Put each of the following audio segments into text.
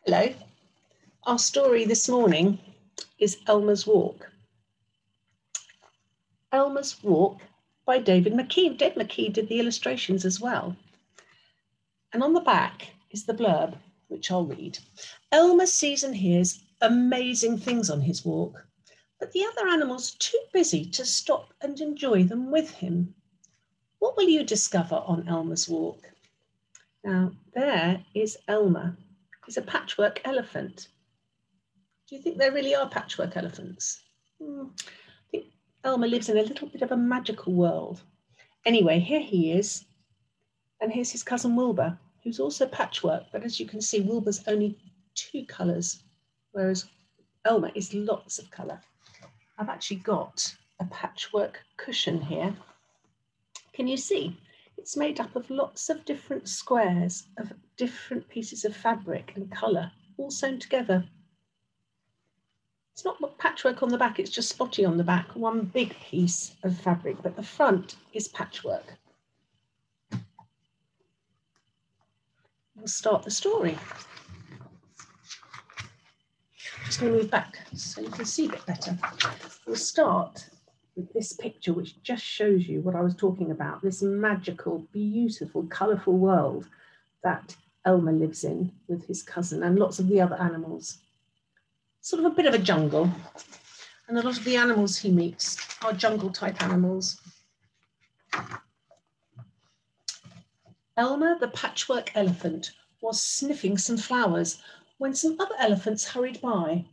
Hello. Our story this morning is Elmer's Walk. Elmer's Walk by David McKee. David McKee did the illustrations as well. And on the back is the blurb, which I'll read. Elmer sees and hears amazing things on his walk, but the other animals are too busy to stop and enjoy them with him. What will you discover on Elmer's Walk? Now, there is Elmer. He's a patchwork elephant. Do you think there really are patchwork elephants? I think Elmer lives in a little bit of a magical world. Anyway, here he is. And here's his cousin Wilbur, who's also patchwork. But as you can see, Wilbur's only 2 colours, whereas Elmer is lots of colour. I've actually got a patchwork cushion here. Can you see? It's made up of lots of different squares of different pieces of fabric and colour, all sewn together. It's not patchwork on the back, it's just spotty on the back, one big piece of fabric, but the front is patchwork. We'll start the story. I'm just going to move back so you can see a bit better. We'll start with this picture, which just shows you what I was talking about, this magical, beautiful, colourful world that Elmer lives in with his cousin and lots of the other animals. Sort of a bit of a jungle, and a lot of the animals he meets are jungle type animals. Elmer, the patchwork elephant, was sniffing some flowers when some other elephants hurried by.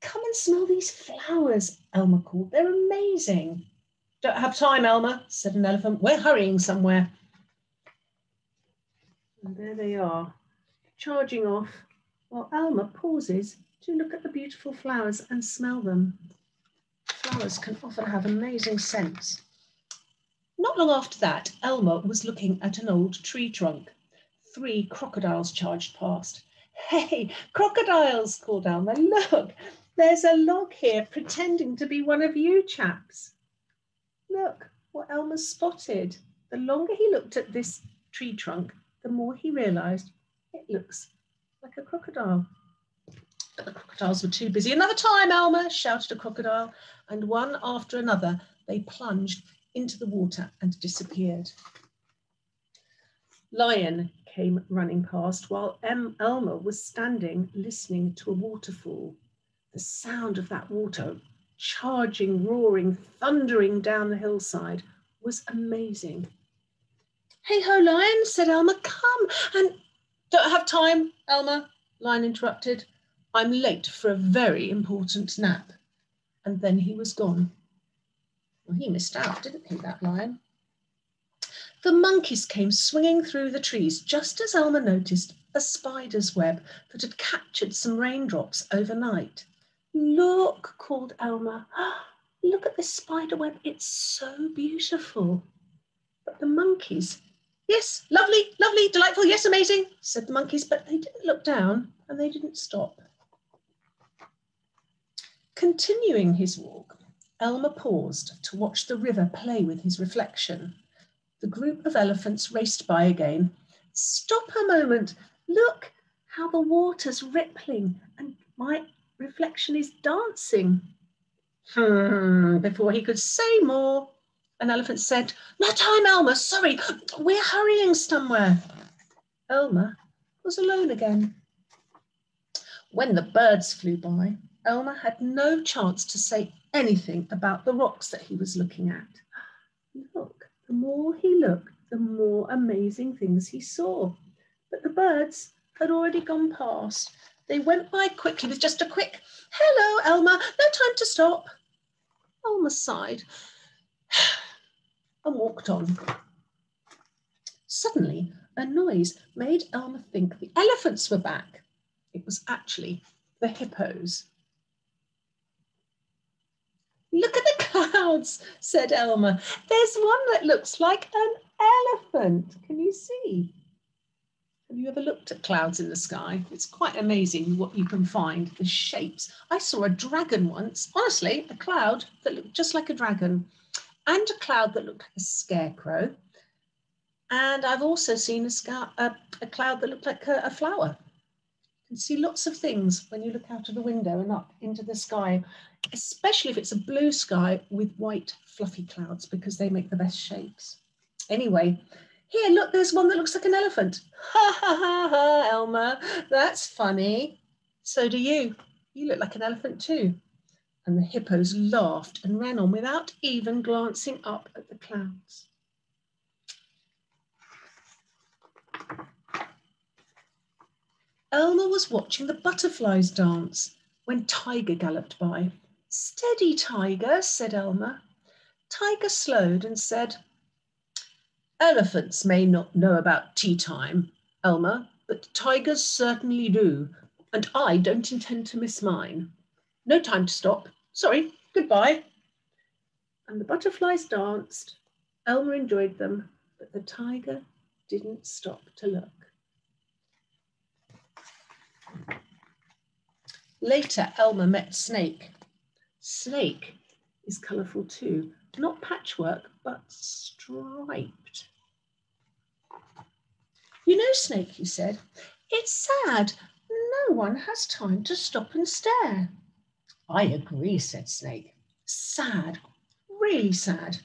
"Come and smell these flowers," Elmer called. "They're amazing." "Don't have time, Elmer," said an elephant. "We're hurrying somewhere." And there they are, charging off, while Elmer pauses to look at the beautiful flowers and smell them. Flowers can often have amazing scents. Not long after that, Elmer was looking at an old tree trunk. 3 crocodiles charged past. "Hey, crocodiles," called Elmer. "Look, there's a log here pretending to be one of you chaps." Look what Elmer spotted. The longer he looked at this tree trunk, the more he realised it looks like a crocodile. But the crocodiles were too busy. "Another time, Elmer," shouted a crocodile, and one after another they plunged into the water and disappeared. Lion came running past while Elmer was standing listening to a waterfall. The sound of that water charging, roaring, thundering down the hillside was amazing. "Hey ho, Lion," said Elmer. "Come and—" "Don't have time, Elmer," Lion interrupted. "I'm late for a very important nap." And then he was gone. Well, he missed out, didn't he, that lion? The monkeys came swinging through the trees just as Elmer noticed a spider's web that had captured some raindrops overnight. "Look," called Elmer. "Look at this spider web. It's so beautiful." But the monkeys— "Yes, lovely, lovely, delightful, yes, amazing," said the monkeys, but they didn't look down and they didn't stop. Continuing his walk, Elmer paused to watch the river play with his reflection. The group of elephants raced by again. "Stop a moment. Look how the water's rippling and my reflection is dancing." Before he could say more, an elephant said, "No time, Elmer. Sorry, we're hurrying somewhere." Elmer was alone again. When the birds flew by, Elmer had no chance to say anything about the rocks that he was looking at. Look, the more he looked, the more amazing things he saw. But the birds had already gone past. They went by quickly with just a quick, "Hello, Elmer, no time to stop." Elmer sighed and walked on. Suddenly, a noise made Elmer think the elephants were back. It was actually the hippos. "Look at the clouds," said Elmer. "There's one that looks like an elephant. Can you see?" Have you ever looked at clouds in the sky? It's quite amazing what you can find, the shapes. I saw a dragon once, honestly, a cloud that looked just like a dragon, and a cloud that looked like a scarecrow. And I've also seen a cloud that looked like a flower. can see lots of things when you look out of the window and up into the sky, especially if it's a blue sky with white fluffy clouds, because they make the best shapes. Anyway, here, look, there's one that looks like an elephant. Ha ha ha ha, Elmer, that's funny. So do you. You look like an elephant too. And the hippos laughed and ran on without even glancing up at the clouds. Elmer was watching the butterflies dance when Tiger galloped by. Steady, Tiger, said Elmer. Tiger slowed and said, Elephants may not know about tea time, Elmer, but tigers certainly do, and I don't intend to miss mine. No time to stop. Sorry, goodbye. And the butterflies danced. Elmer enjoyed them, but the tiger didn't stop to look. Later, Elmer met Snake. Snake is colourful too, not patchwork, but striped. You know, Snake, he said, it's sad. No one has time to stop and stare. I agree, said Snake. Sad, really sad.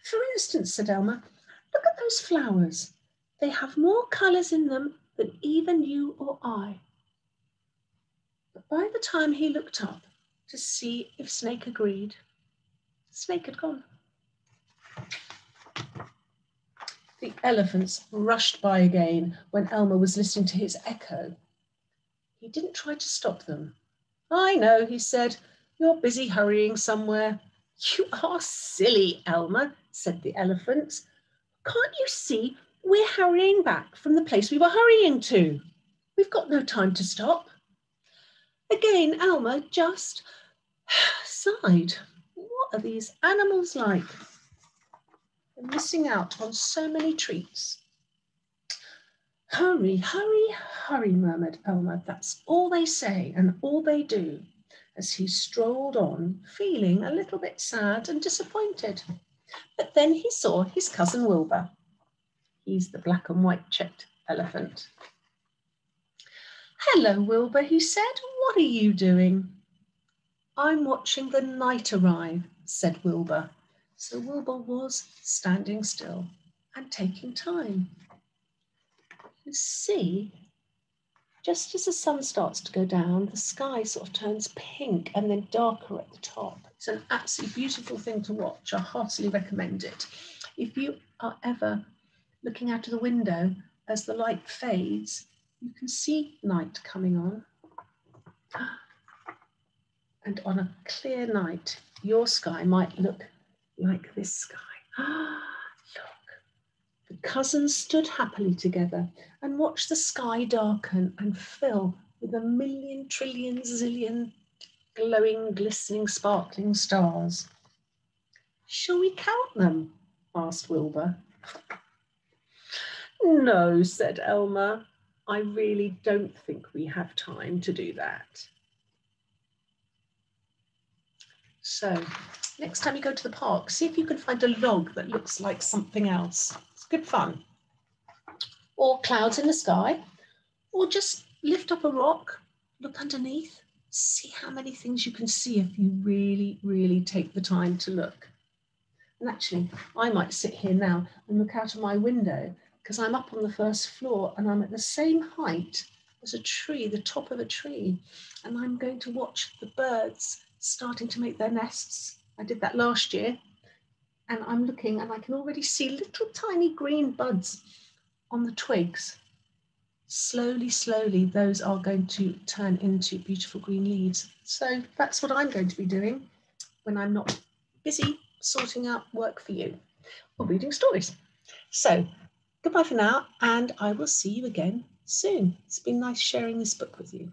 For instance, said Elmer, look at those flowers. They have more colours in them than even you or I. But by the time he looked up to see if Snake agreed, Snake had gone. The elephants rushed by again when Elmer was listening to his echo. He didn't try to stop them. I know, he said, you're busy hurrying somewhere. You are silly, Elmer, said the elephants. Can't you see we're hurrying back from the place we were hurrying to? We've got no time to stop. Again, Elmer just sighed. What are these animals like? They're missing out on so many treats. Hurry, hurry, hurry, murmured Elmer. That's all they say and all they do, as he strolled on, feeling a little bit sad and disappointed. But then he saw his cousin Wilbur. He's the black and white checked elephant. Hello, Wilbur, he said. What are you doing? I'm watching the night arrive, said Wilbur. So Wilbur was standing still and taking time. You see, just as the sun starts to go down, the sky sort of turns pink and then darker at the top. It's an absolutely beautiful thing to watch. I heartily recommend it. If you are ever looking out of the window as the light fades, you can see night coming on. And on a clear night, your sky might look like this sky. Look, the cousins stood happily together and watched the sky darken and fill with a million, trillion, zillion glowing, glistening, sparkling stars. Shall we count them? Asked Wilbur. No, said Elmer. I really don't think we have time to do that. So next time you go to the park, see if you can find a log that looks like something else. It's good fun. Or clouds in the sky, or just lift up a rock, look underneath, see how many things you can see if you really, really take the time to look. And actually, I might sit here now and look out of my window because I'm up on the first floor and I'm at the same height as a tree, the top of a tree, and I'm going to watch the birds starting to make their nests. I did that last year, and I'm looking and I can already see little tiny green buds on the twigs. Slowly, slowly, those are going to turn into beautiful green leaves. So that's what I'm going to be doing when I'm not busy sorting out work for you or reading stories. So goodbye for now, and I will see you again soon. It's been nice sharing this book with you.